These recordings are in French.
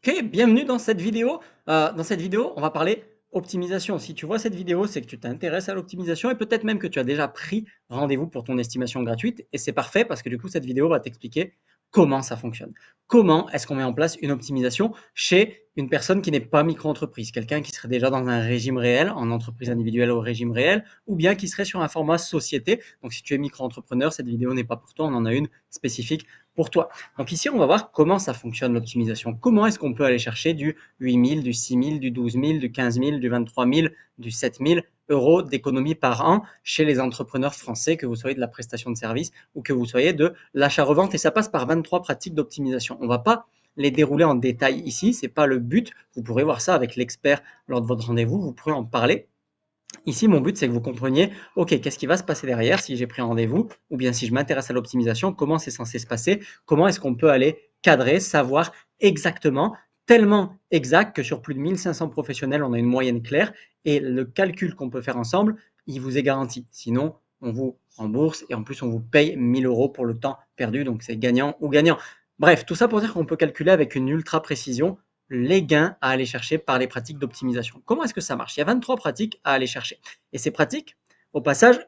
Ok, bienvenue dans cette vidéo. On va parler optimisation. Si tu vois cette vidéo, c'est que tu t'intéresses à l'optimisation et peut-être même que tu as déjà pris rendez-vous pour ton estimation gratuite. Et c'est parfait parce que du coup, cette vidéo va t'expliquer comment ça fonctionne. Comment est-ce qu'on met en place une optimisation chez une personne qui n'est pas micro-entreprise, quelqu'un qui serait déjà dans un régime réel, en entreprise individuelle au régime réel, ou bien qui serait sur un format société. Donc si tu es micro-entrepreneur, cette vidéo n'est pas pour toi, on en a une spécifique pour toi. Donc ici, on va voir comment ça fonctionne l'optimisation. Comment est-ce qu'on peut aller chercher du 8 000, du 6 000, du 12 000, du 15 000, du 23 000, du 7 000 euros d'économie par an chez les entrepreneurs français, que vous soyez de la prestation de service ou que vous soyez de l'achat-revente. Et ça passe par 23 pratiques d'optimisation. On ne va pas les dérouler en détail ici, ce n'est pas le but. Vous pourrez voir ça avec l'expert lors de votre rendez-vous, vous pourrez en parler. Ici, mon but, c'est que vous compreniez, OK, qu'est-ce qui va se passer derrière si j'ai pris un rendez-vous ou bien si je m'intéresse à l'optimisation, comment c'est censé se passer, comment est-ce qu'on peut aller cadrer, savoir exactement, tellement exact que sur plus de 1500 professionnels, on a une moyenne claire et le calcul qu'on peut faire ensemble, il vous est garanti. Sinon, on vous rembourse et en plus, on vous paye 1000 euros pour le temps perdu, donc c'est gagnant ou gagnant. Bref, tout ça pour dire qu'on peut calculer avec une ultra précision les gains à aller chercher par les pratiques d'optimisation. Comment est-ce que ça marche? Il y a 23 pratiques à aller chercher. Et ces pratiques, au passage,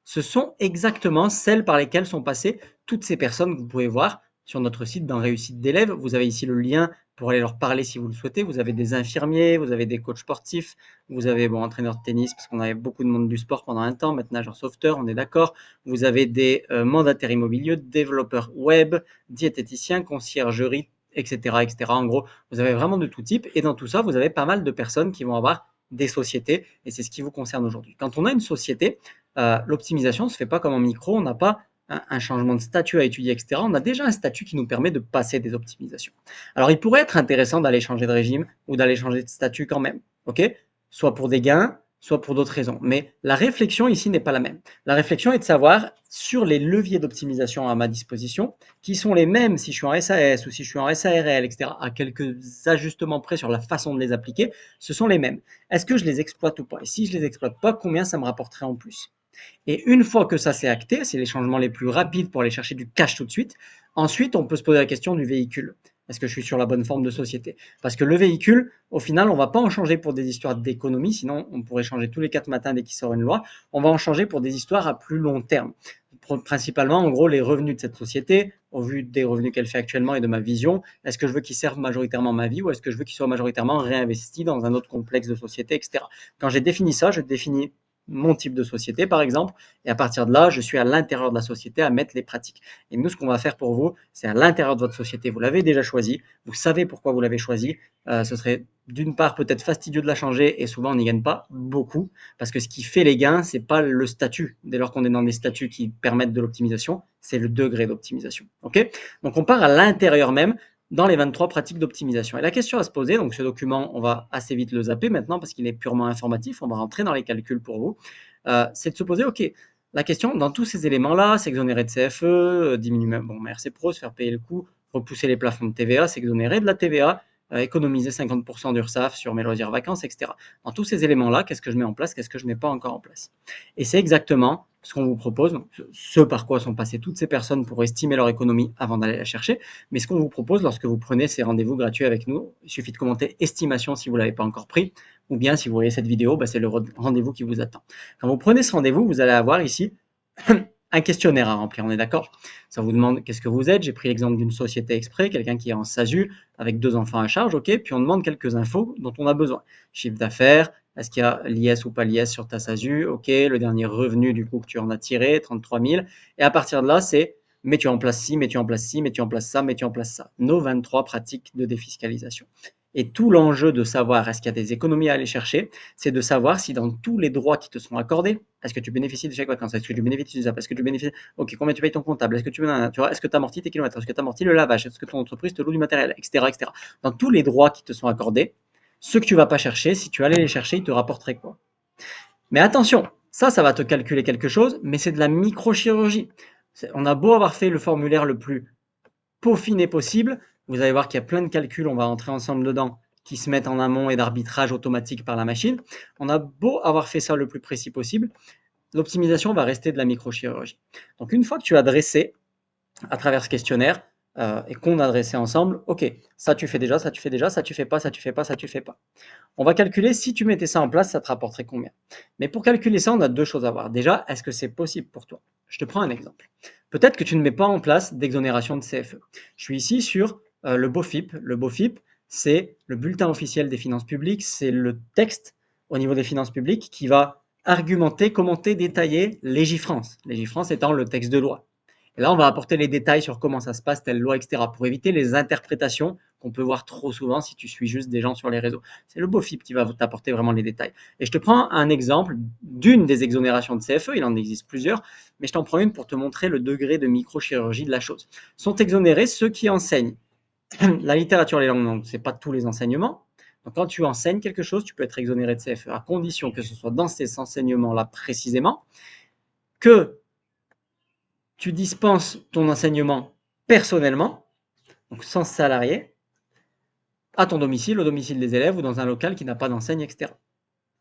ce sont exactement celles par lesquelles sont passées toutes ces personnes que vous pouvez voir sur notre site dans Réussite d'élèves. Vous avez ici le lien pour aller leur parler si vous le souhaitez. Vous avez des infirmiers, vous avez des coachs sportifs, vous avez entraîneurs de tennis parce qu'on avait beaucoup de monde du sport pendant un temps, maintenant nageurs sauveteurs, on est d'accord. Vous avez des mandataires immobiliers, développeurs web, diététiciens, conciergerie, etc., etc. En gros, vous avez vraiment de tout type. Et dans tout ça, vous avez pas mal de personnes qui vont avoir des sociétés. Et c'est ce qui vous concerne aujourd'hui. Quand on a une société, l'optimisation ne se fait pas comme en micro. On n'a pas un changement de statut à étudier, etc. On a déjà un statut qui nous permet de passer des optimisations. Alors, il pourrait être intéressant d'aller changer de régime ou d'aller changer de statut quand même. OK? Soit pour des gains, soit pour d'autres raisons. Mais la réflexion ici n'est pas la même. La réflexion est de savoir sur les leviers d'optimisation à ma disposition, qui sont les mêmes si je suis en SAS ou si je suis en SARL, etc., à quelques ajustements près sur la façon de les appliquer, ce sont les mêmes. Est-ce que je les exploite ou pas? Et si je les exploite pas, combien ça me rapporterait en plus? Et une fois que ça s'est acté, c'est les changements les plus rapides pour aller chercher du cash tout de suite. Ensuite, on peut se poser la question du véhicule. Est-ce que je suis sur la bonne forme de société? Parce que le véhicule, au final, on ne va pas en changer pour des histoires d'économie, sinon on pourrait changer tous les 4 matins dès qu'il sort une loi. On va en changer pour des histoires à plus long terme. Principalement, en gros, les revenus de cette société, au vu des revenus qu'elle fait actuellement et de ma vision, est-ce que je veux qu'ils servent majoritairement ma vie ou est-ce que je veux qu'ils soient majoritairement réinvestis dans un autre complexe de société, etc. Quand j'ai défini ça, je définis mon type de société, par exemple, et à partir de là, je suis à l'intérieur de la société à mettre les pratiques. Et nous, ce qu'on va faire pour vous, c'est à l'intérieur de votre société. Vous l'avez déjà choisi, vous savez pourquoi vous l'avez choisi. Ce serait d'une part peut-être fastidieux de la changer et souvent on n'y gagne pas beaucoup parce que ce qui fait les gains, c'est pas le statut. Dès lors qu'on est dans des statuts qui permettent de l'optimisation, c'est le degré d'optimisation. Ok? Donc on part à l'intérieur même dans les 23 pratiques d'optimisation. Et la question à se poser, donc ce document, on va assez vite le zapper maintenant parce qu'il est purement informatif, on va rentrer dans les calculs pour vous, c'est de se poser, ok, la question, dans tous ces éléments-là, s'exonérer de CFE, diminuer mon RC Pro, se faire payer le coût, repousser les plafonds de TVA, s'exonérer de la TVA, économiser 50% d'URSSAF sur mes loisirs vacances, etc. Dans tous ces éléments-là, qu'est-ce que je mets en place, qu'est-ce que je ne mets pas encore en place? Et c'est exactement ce qu'on vous propose, donc ce par quoi sont passées toutes ces personnes pour estimer leur économie avant d'aller la chercher, mais ce qu'on vous propose lorsque vous prenez ces rendez-vous gratuits avec nous, il suffit de commenter estimation si vous ne l'avez pas encore pris, ou bien si vous voyez cette vidéo, c'est le rendez-vous qui vous attend. Quand vous prenez ce rendez-vous, vous allez avoir ici un questionnaire à remplir, on est d'accord? Ça vous demande qu'est-ce que vous êtes. J'ai pris l'exemple d'une société exprès, quelqu'un qui est en SASU avec 2 enfants à charge, ok? Puis on demande quelques infos dont on a besoin. Chiffre d'affaires, est-ce qu'il y a l'IS ou pas l'IS sur ta SASU? Ok, le dernier revenu du coup que tu en as tiré, 33 000. Et à partir de là, c'est mets-tu en place ci, mets-tu en place ci, mets-tu en place ça, mets-tu en place ça. Nos 23 pratiques de défiscalisation. Et tout l'enjeu de savoir est-ce qu'il y a des économies à aller chercher, c'est de savoir si dans tous les droits qui te sont accordés, est-ce que tu bénéficies de chèque vacances, est-ce que tu bénéficies du ZAP, est-ce que tu bénéficies, ok, combien tu payes ton comptable, est-ce que tu vois, est-ce que tu amortis tes kilomètres, est-ce que tu amortis le lavage, est-ce que ton entreprise te loue du matériel, etc., etc. Dans tous les droits qui te sont accordés, ceux que tu vas pas chercher, si tu allais les chercher, ils te rapporteraient quoi? Mais attention, ça va te calculer quelque chose, mais c'est de la microchirurgie. On a beau avoir fait le formulaire le plus peaufiné possible, vous allez voir qu'il y a plein de calculs, on va rentrer ensemble dedans, qui se mettent en amont et d'arbitrage automatique par la machine. On a beau avoir fait ça le plus précis possible, l'optimisation va rester de la microchirurgie. Donc une fois que tu as dressé à travers ce questionnaire et qu'on a dressé ensemble, ok, ça tu fais déjà, ça tu fais déjà, ça tu fais pas, ça tu fais pas, ça tu fais pas. On va calculer si tu mettais ça en place, ça te rapporterait combien. Mais pour calculer ça, on a deux choses à voir. Déjà, est-ce que c'est possible pour toi? Je te prends un exemple. Peut-être que tu ne mets pas en place d'exonération de CFE. Je suis ici sur le BOFIP. Le BOFIP, c'est le bulletin officiel des finances publiques, c'est le texte au niveau des finances publiques qui va argumenter, commenter, détailler Légifrance. Légifrance étant le texte de loi. Et là, on va apporter les détails sur comment ça se passe, telle loi, etc., pour éviter les interprétations qu'on peut voir trop souvent si tu suis juste des gens sur les réseaux. C'est le BOFIP qui va t'apporter vraiment les détails. Et je te prends un exemple d'une des exonérations de CFE, il en existe plusieurs, mais je t'en prends une pour te montrer le degré de microchirurgie de la chose. Sont exonérés ceux qui enseignent la littérature, les langues, donc ce n'est pas tous les enseignements. Donc quand tu enseignes quelque chose, tu peux être exonéré de CFE, à condition que ce soit dans ces enseignements-là précisément, que tu dispenses ton enseignement personnellement, donc sans salarié, à ton domicile, au domicile des élèves ou dans un local qui n'a pas d'enseigne, etc.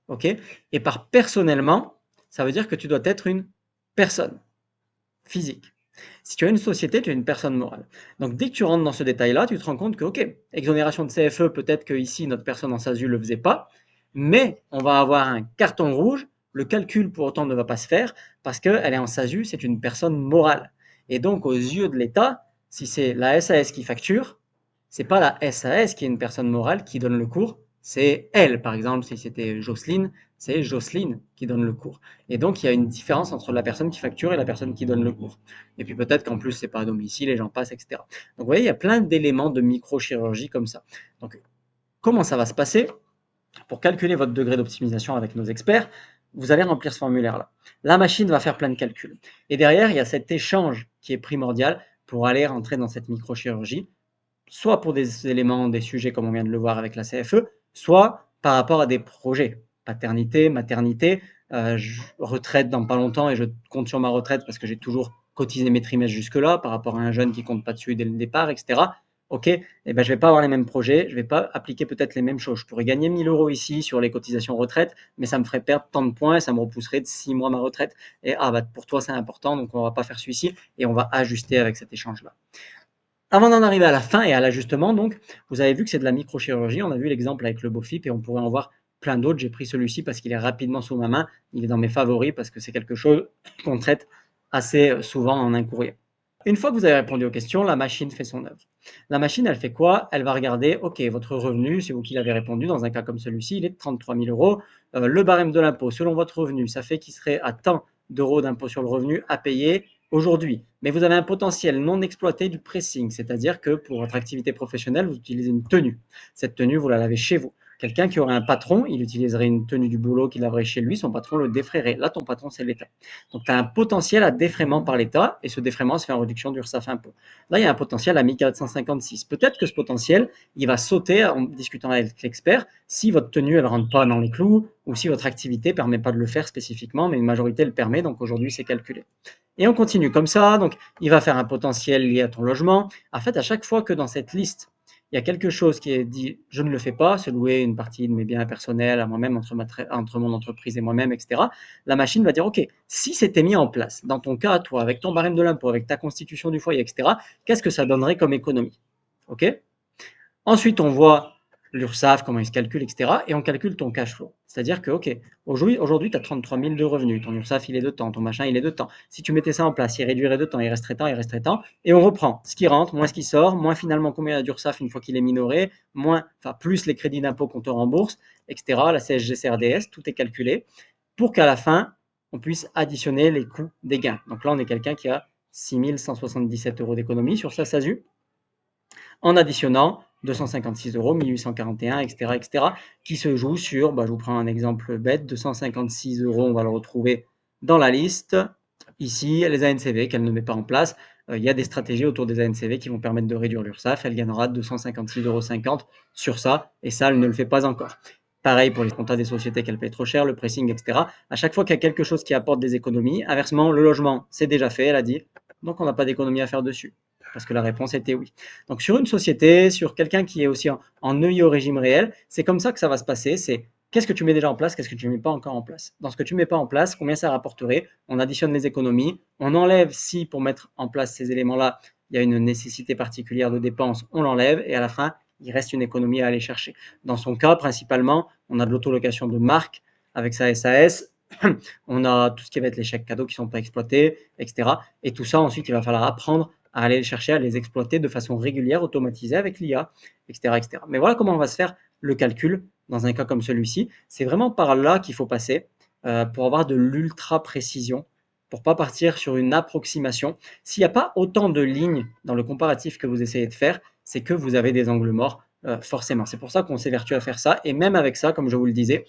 Ok? Et par personnellement, ça veut dire que tu dois être une personne physique. Si tu as une société, tu es une personne morale. Donc dès que tu rentres dans ce détail-là, tu te rends compte que, ok, exonération de CFE, peut-être que ici notre personne en SASU ne le faisait pas, mais on va avoir un carton rouge. Le calcul pour autant ne va pas se faire parce qu'elle est en SASU, c'est une personne morale. Et donc aux yeux de l'État, si c'est la SAS qui facture, c'est pas la SAS qui est une personne morale qui donne le cours, c'est elle. Par exemple, si c'était Jocelyne, c'est Jocelyne qui donne le cours. Et donc, il y a une différence entre la personne qui facture et la personne qui donne le cours. Et puis peut-être qu'en plus, c'est pas à domicile et j'en passe, etc. Donc, vous voyez, il y a plein d'éléments de microchirurgie comme ça. Donc, comment ça va se passer? Pour calculer votre degré d'optimisation avec nos experts, vous allez remplir ce formulaire-là. La machine va faire plein de calculs. Et derrière, il y a cet échange qui est primordial pour aller rentrer dans cette microchirurgie, soit pour des éléments, des sujets comme on vient de le voir avec la CFE, soit par rapport à des projets, paternité, maternité, retraite dans pas longtemps et je compte sur ma retraite parce que j'ai toujours cotisé mes trimestres jusque-là par rapport à un jeune qui compte pas dessus dès le départ, etc. Ok, et ben je vais pas avoir les mêmes projets, je vais pas appliquer peut-être les mêmes choses. Je pourrais gagner 1000 euros ici sur les cotisations retraite, mais ça me ferait perdre tant de points et ça me repousserait de 6 mois ma retraite. Et ah bah pour toi c'est important, donc on va pas faire celui-ci et on va ajuster avec cet échange-là. Avant d'en arriver à la fin et à l'ajustement, donc, vous avez vu que c'est de la microchirurgie. On a vu l'exemple avec le BOFIP et on pourrait en voir plein d'autres. J'ai pris celui-ci parce qu'il est rapidement sous ma main. Il est dans mes favoris parce que c'est quelque chose qu'on traite assez souvent en un courrier. Une fois que vous avez répondu aux questions, la machine fait son œuvre. La machine, elle fait quoi? Elle va regarder, ok, votre revenu, c'est vous qui l'avez répondu, dans un cas comme celui-ci, il est de 33 000 euros. Le barème de l'impôt, selon votre revenu, ça fait qu'il serait à tant d'euros d'impôt sur le revenu à payer aujourd'hui. Mais vous avez un potentiel non exploité du pressing, c'est-à-dire que pour votre activité professionnelle, vous utilisez une tenue. Cette tenue, vous la lavez chez vous. Quelqu'un qui aurait un patron, il utiliserait une tenue du boulot qu'il laverait chez lui, son patron le défrayerait. Là, ton patron, c'est l'État. Donc, tu as un potentiel à défraiement par l'État et ce défraiement se fait en réduction d'URSSAF impôt. Là, il y a un potentiel à 1456. Peut-être que ce potentiel, il va sauter en discutant avec l'expert si votre tenue, elle ne rentre pas dans les clous ou si votre activité ne permet pas de le faire spécifiquement, mais une majorité le permet, donc aujourd'hui, c'est calculé. Et on continue comme ça, donc il va faire un potentiel lié à ton logement. En fait, à chaque fois que dans cette liste, il y a quelque chose qui est dit, je ne le fais pas, c'est louer une partie de mes biens personnels à moi-même, entre mon entreprise et moi-même, etc. La machine va dire, OK, si c'était mis en place, dans ton cas, toi, avec ton barème de l'impôt, avec ta constitution du foyer, etc., qu'est-ce que ça donnerait comme économie? OK? Ensuite, on voit l'URSSAF, comment il se calcule, etc. Et on calcule ton cash flow. C'est-à-dire que, OK, aujourd'hui tu as 33 000 de revenus, ton URSSAF, il est de temps, ton machin, il est de temps. Si tu mettais ça en place, il réduirait de temps, il resterait temps, il resterait temps. Et on reprend ce qui rentre, moins ce qui sort, moins finalement combien il y a d'URSSAF une fois qu'il est minoré, plus les crédits d'impôt qu'on te rembourse, etc. La CSG, CRDS, tout est calculé pour qu'à la fin, on puisse additionner les coûts des gains. Donc là, on est quelqu'un qui a 6 177 euros d'économie sur sa SASU en additionnant 256 euros, 1841, etc., etc., qui se joue sur, je vous prends un exemple bête, 256 euros, on va le retrouver dans la liste. Ici, les ANCV qu'elle ne met pas en place. Il y a des stratégies autour des ANCV qui vont permettre de réduire l'URSSAF. Elle gagnera 256,50 euros sur ça, et ça, elle ne le fait pas encore. Pareil pour les comptes des sociétés qu'elle paye trop cher, le pressing, etc. À chaque fois qu'il y a quelque chose qui apporte des économies, inversement, le logement, c'est déjà fait, elle a dit, donc on n'a pas d'économie à faire dessus. Parce que la réponse était oui. Donc sur une société, sur quelqu'un qui est aussi en EI au régime réel, c'est comme ça que ça va se passer. C'est qu'est-ce que tu mets déjà en place, qu'est-ce que tu ne mets pas encore en place. Dans ce que tu ne mets pas en place, combien ça rapporterait? On additionne les économies, on enlève si pour mettre en place ces éléments-là, il y a une nécessité particulière de dépense, on l'enlève et à la fin, il reste une économie à aller chercher. Dans son cas, principalement, on a de l'autolocation de marque avec sa SAS, on a tout ce qui va être les chèques cadeaux qui ne sont pas exploités, etc. Et tout ça, ensuite, il va falloir apprendre à aller les chercher, à les exploiter de façon régulière, automatisée avec l'IA, etc., etc. Mais voilà comment on va se faire le calcul dans un cas comme celui-ci. C'est vraiment par là qu'il faut passer pour avoir de l'ultra précision, pour pas partir sur une approximation. S'il n'y a pas autant de lignes dans le comparatif que vous essayez de faire, c'est que vous avez des angles morts forcément. C'est pour ça qu'on s'évertue à faire ça. Et même avec ça, comme je vous le disais,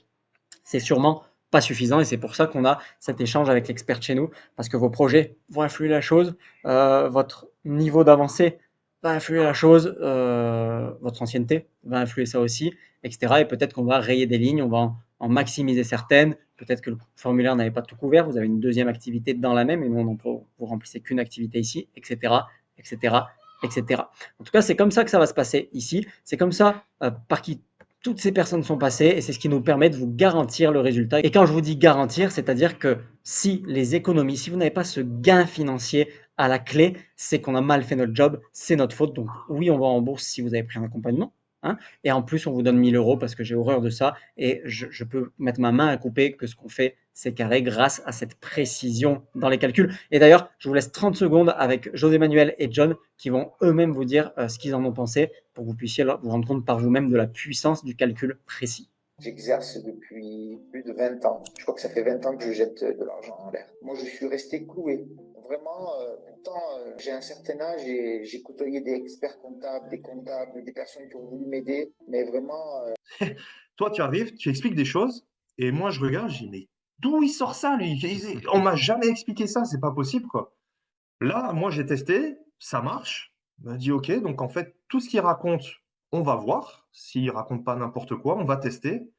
c'est sûrement pas suffisant et c'est pour ça qu'on a cet échange avec l'expert chez nous parce que vos projets vont influer la chose, votre niveau d'avancée va influer la chose, votre ancienneté va influer ça aussi, etc. Et peut-être qu'on va rayer des lignes, on va en maximiser certaines, peut-être que le formulaire n'avait pas tout couvert, vous avez une deuxième activité dans la même et non vous remplissez qu'une activité ici, etc., etc., etc. En tout cas, c'est comme ça que ça va se passer ici, c'est comme ça par qui toutes ces personnes sont passées et c'est ce qui nous permet de vous garantir le résultat. Et quand je vous dis garantir, c'est-à-dire que si les économies, si vous n'avez pas ce gain financier à la clé, c'est qu'on a mal fait notre job, c'est notre faute. Donc oui, on va en bourse si vous avez pris un accompagnement. Hein, et en plus, on vous donne 1 000 € parce que j'ai horreur de ça et je peux mettre ma main à couper que ce qu'on fait, c'est carré grâce à cette précision dans les calculs. Et d'ailleurs, je vous laisse 30 secondes avec José Manuel et John qui vont eux-mêmes vous dire ce qu'ils en ont pensé pour que vous puissiez vous rendre compte par vous-même de la puissance du calcul précis. J'exerce depuis plus de 20 ans. Je crois que ça fait 20 ans que je jette de l'argent en l'air. Moi, je suis resté cloué. Vraiment, pourtant, j'ai un certain âge et j'ai côtoyé des experts comptables, des personnes qui ont voulu m'aider. Mais vraiment, Toi, tu arrives, tu expliques des choses, et moi, je regarde, je dis, mais d'où il sort ça, lui? On m'a jamais expliqué ça, c'est pas possible, quoi. Là, moi, j'ai testé, ça marche. Il m'a dit, OK, donc en fait, tout ce qu'il raconte, on va voir. S'il raconte pas n'importe quoi, on va tester.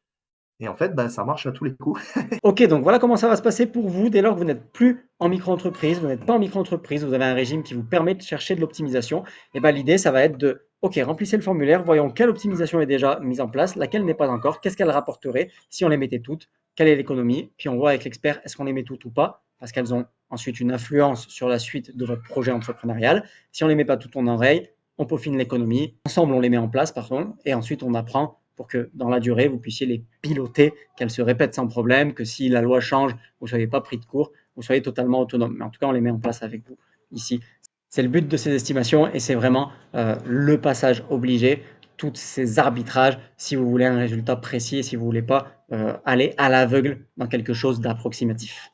Et en fait, ben, ça marche à tous les coups. Ok, donc voilà comment ça va se passer pour vous dès lors que vous n'êtes plus en micro-entreprise, vous n'êtes pas en micro-entreprise, vous avez un régime qui vous permet de chercher de l'optimisation. Et ben l'idée, ça va être de, ok, remplissez le formulaire, voyons quelle optimisation est déjà mise en place, laquelle n'est pas encore, qu'est-ce qu'elle rapporterait si on les mettait toutes, quelle est l'économie, puis on voit avec l'expert est-ce qu'on les met toutes ou pas, parce qu'elles ont ensuite une influence sur la suite de votre projet entrepreneurial. Si on les met pas toutes, on enraye, on peaufine l'économie, ensemble on les met en place, pardon, et ensuite on apprend pour que dans la durée, vous puissiez les piloter, qu'elles se répètent sans problème, que si la loi change, vous ne soyez pas pris de court, vous soyez totalement autonome. Mais en tout cas, on les met en place avec vous ici. C'est le but de ces estimations et c'est vraiment le passage obligé, tous ces arbitrages, si vous voulez un résultat précis et si vous ne voulez pas aller à l'aveugle dans quelque chose d'approximatif.